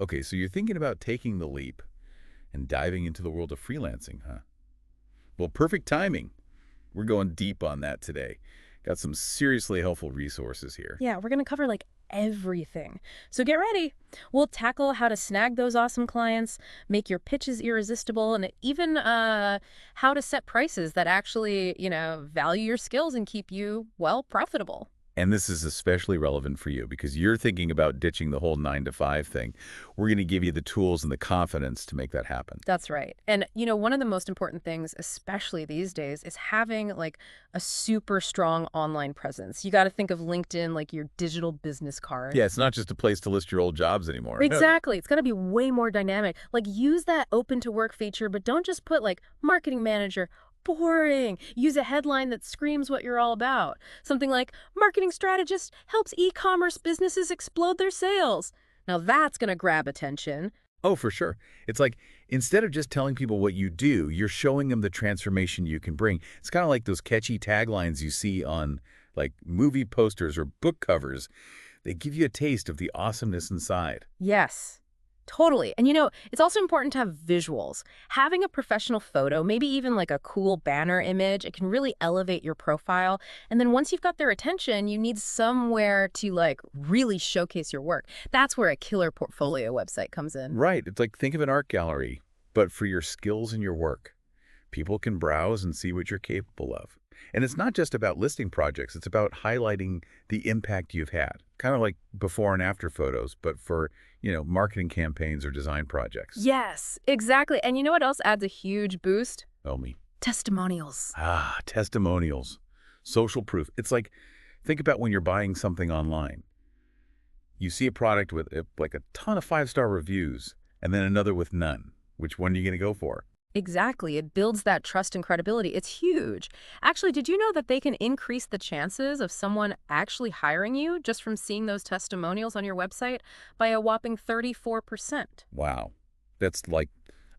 Okay, so you're thinking about taking the leap and diving into the world of freelancing, huh? Well, perfect timing. We're going deep on that today. Got some seriously helpful resources here. Yeah, we're going to cover like everything. So get ready. We'll tackle how to snag those awesome clients, make your pitches irresistible, and even how to set prices that actually, value your skills and keep you, well, profitable. And this is especially relevant for you because you're thinking about ditching the whole 9 to 5 thing. We're going to give you the tools and the confidence to make that happen. That's right. And, one of the most important things, especially these days, is having like a super strong online presence. You got to think of LinkedIn like your digital business card. Yeah, it's not just a place to list your old jobs anymore. No. Exactly. It's got to be way more dynamic. Like use that open to work feature, but don't just put like marketing manager. Boring. Use a headline that screams what you're all about. Something like marketing strategist helps e-commerce businesses explode their sales. Now that's going to grab attention. Oh, for sure. It's like instead of just telling people what you do, you're showing them the transformation you can bring. It's kind of like those catchy taglines you see on like movie posters or book covers. They give you a taste of the awesomeness inside. Yes, totally. And it's also important to have visuals. Having a professional photo, maybe even like a cool banner image, it can really elevate your profile. And then once you've got their attention, you need somewhere to like really showcase your work. That's where a killer portfolio website comes in. Right. It's like think of an art gallery, but for your skills and your work. People can browse and see what you're capable of. And it's not just about listing projects, it's about highlighting the impact you've had. Kind of like before and after photos, but for, marketing campaigns or design projects. Yes, exactly. And you know what else adds a huge boost? Tell me. Testimonials. Ah, testimonials. Social proof. It's like, think about when you're buying something online. You see a product with like a ton of 5-star reviews and then another with none. Which one are you going to go for? Exactly. It builds that trust and credibility. It's huge. Actually, did you know that they can increase the chances of someone actually hiring you just from seeing those testimonials on your website by a whopping 34%? Wow. That's like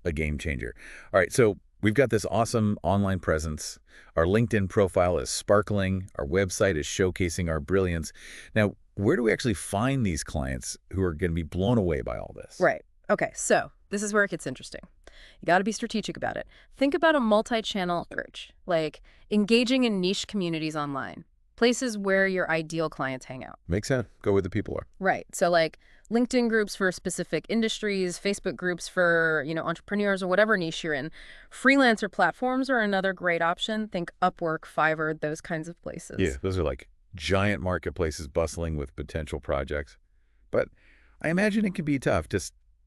a game changer. All right, so we've got this awesome online presence. Our LinkedIn profile is sparkling. Our website is showcasing our brilliance. Now, where do we actually find these clients who are going to be blown away by all this? Right. Okay, so this is where it gets interesting. You got to be strategic about it. Think about a multi-channel search, like engaging in niche communities online, places where your ideal clients hang out. Makes sense. Go where the people are. Right. So like LinkedIn groups for specific industries, Facebook groups for, entrepreneurs or whatever niche you're in. Freelancer platforms are another great option. Think Upwork, Fiverr, those kinds of places. Yeah, those are like giant marketplaces bustling with potential projects. But I imagine it can be tough to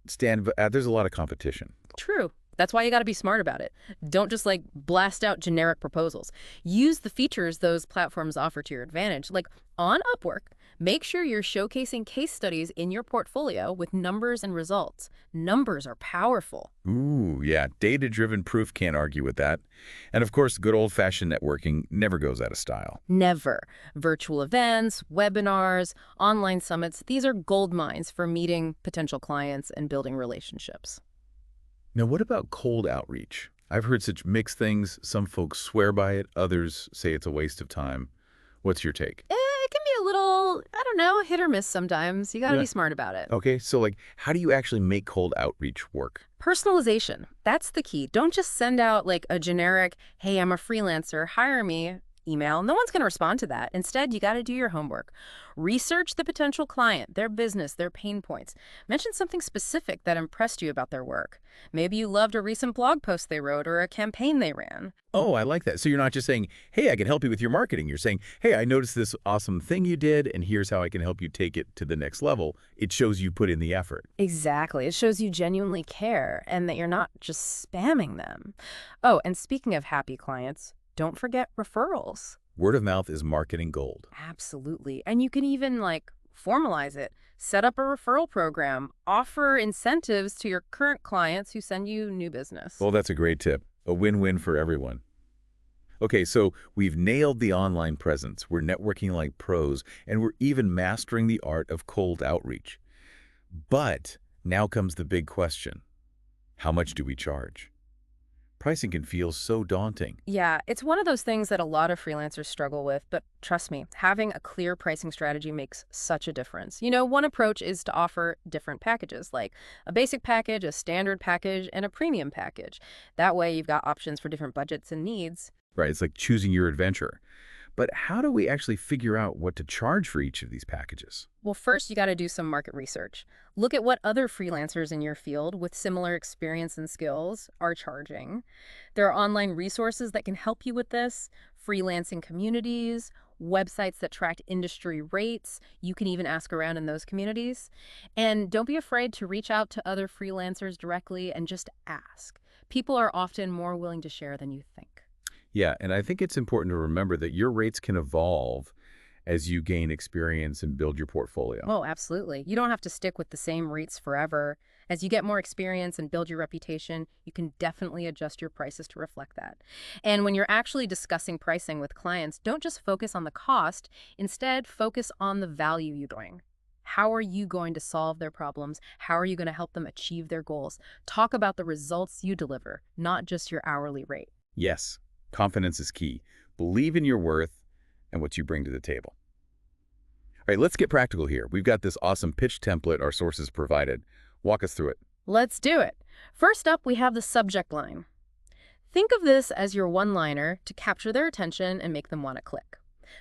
stand. There's a lot of competition. True. That's why you got to be smart about it. Don't just like blast out generic proposals. Use the features those platforms offer to your advantage. Like on Upwork, make sure you're showcasing case studies in your portfolio with numbers and results. Numbers are powerful. Ooh, yeah. Data-driven proof can't argue with that. And of course, good old-fashioned networking never goes out of style. Never. Virtual events, webinars, online summits, these are gold mines for meeting potential clients and building relationships. Now, what about cold outreach? I've heard such mixed things. Some folks swear by it. Others say it's a waste of time. What's your take? It can be a little, I don't know, hit or miss sometimes. You got to Yeah. be smart about it. Okay, so like, how do you actually make cold outreach work? Personalization. That's the key. Don't just send out like a generic, hey, I'm a freelancer, hire me email. No one's going to respond to that. Instead, you got to do your homework. Research the potential client, their business, their pain points. Mention something specific that impressed you about their work. Maybe you loved a recent blog post they wrote or a campaign they ran. Oh, I like that. So you're not just saying, hey, I can help you with your marketing. You're saying, hey, I noticed this awesome thing you did, and here's how I can help you take it to the next level. It shows you put in the effort. Exactly. It shows you genuinely care and that you're not just spamming them. Oh, and speaking of happy clients, don't forget referrals. Word of mouth is marketing gold. Absolutely. And you can even like formalize it. Set up a referral program. Offer incentives to your current clients who send you new business. Well, that's a great tip. A win-win for everyone. Okay, so we've nailed the online presence. We're networking like pros, and we're even mastering the art of cold outreach. But now comes the big question. How much do we charge? Pricing can feel so daunting. Yeah, it's one of those things that a lot of freelancers struggle with, but trust me, having a clear pricing strategy makes such a difference. One approach is to offer different packages, like a basic package, a standard package, and a premium package. That way, you've got options for different budgets and needs. Right, it's like choosing your adventure. But how do we actually figure out what to charge for each of these packages? Well, first, you got to do some market research. Look at what other freelancers in your field with similar experience and skills are charging. There are online resources that can help you with this, freelancing communities, websites that track industry rates. You can even ask around in those communities. And don't be afraid to reach out to other freelancers directly and just ask. People are often more willing to share than you think. Yeah, and I think it's important to remember that your rates can evolve as you gain experience and build your portfolio. Oh, absolutely. You don't have to stick with the same rates forever. As you get more experience and build your reputation, you can definitely adjust your prices to reflect that. And when you're actually discussing pricing with clients, don't just focus on the cost. Instead, focus on the value you bring. How are you going to solve their problems? How are you going to help them achieve their goals? Talk about the results you deliver, not just your hourly rate. Yes, confidence is key. Believe in your worth and what you bring to the table. All right, let's get practical here. We've got this awesome pitch template our sources provided. Walk us through it. Let's do it. First up, we have the subject line. Think of this as your one-liner to capture their attention and make them want to click.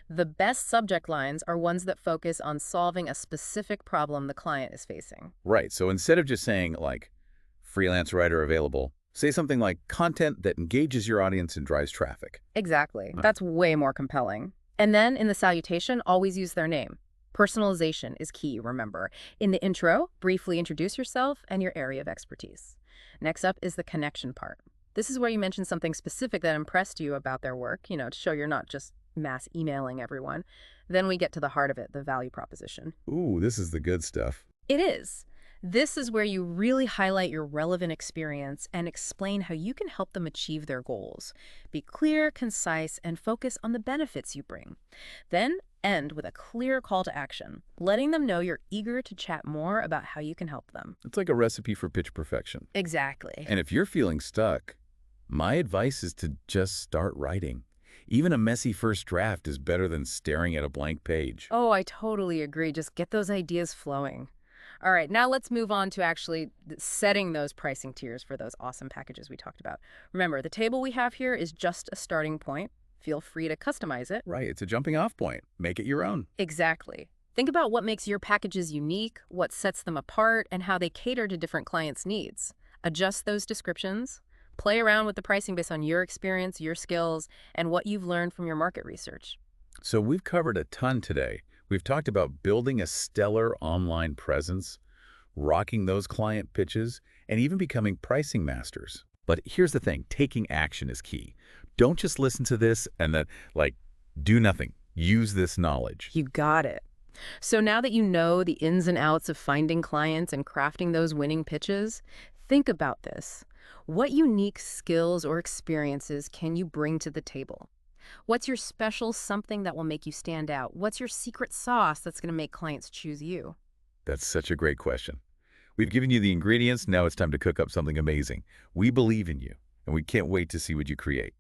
The best subject lines are ones that focus on solving a specific problem the client is facing. Right, so instead of just saying, like, freelance writer available, say something like content that engages your audience and drives traffic. Exactly. That's way more compelling. And then in the salutation, always use their name. Personalization is key, remember. In the intro, briefly introduce yourself and your area of expertise. Next up is the connection part. This is where you mention something specific that impressed you about their work, to show you're not just mass emailing everyone. Then we get to the heart of it, the value proposition. Ooh, this is the good stuff. It is. This is where you really highlight your relevant experience and explain how you can help them achieve their goals. Be clear, concise, and focus on the benefits you bring. Then end with a clear call to action, letting them know you're eager to chat more about how you can help them. It's like a recipe for pitch perfection. Exactly. And if you're feeling stuck, my advice is to just start writing. Even a messy first draft is better than staring at a blank page. Oh, I totally agree. Just get those ideas flowing. All right, now let's move on to actually setting those pricing tiers for those awesome packages we talked about. Remember, the table we have here is just a starting point. Feel free to customize it. Right, it's a jumping off point. Make it your own. Exactly. Think about what makes your packages unique, what sets them apart, and how they cater to different clients' needs. Adjust those descriptions. Play around with the pricing based on your experience, your skills, and what you've learned from your market research. So we've covered a ton today. We've talked about building a stellar online presence, rocking those client pitches, and even becoming pricing masters. But here's the thing, taking action is key. Don't just listen to this and then, do nothing. Use this knowledge. You got it. So now that you know the ins and outs of finding clients and crafting those winning pitches, think about this. What unique skills or experiences can you bring to the table? What's your special something that will make you stand out? What's your secret sauce that's going to make clients choose you? That's such a great question. We've given you the ingredients. Now it's time to cook up something amazing. We believe in you, and we can't wait to see what you create.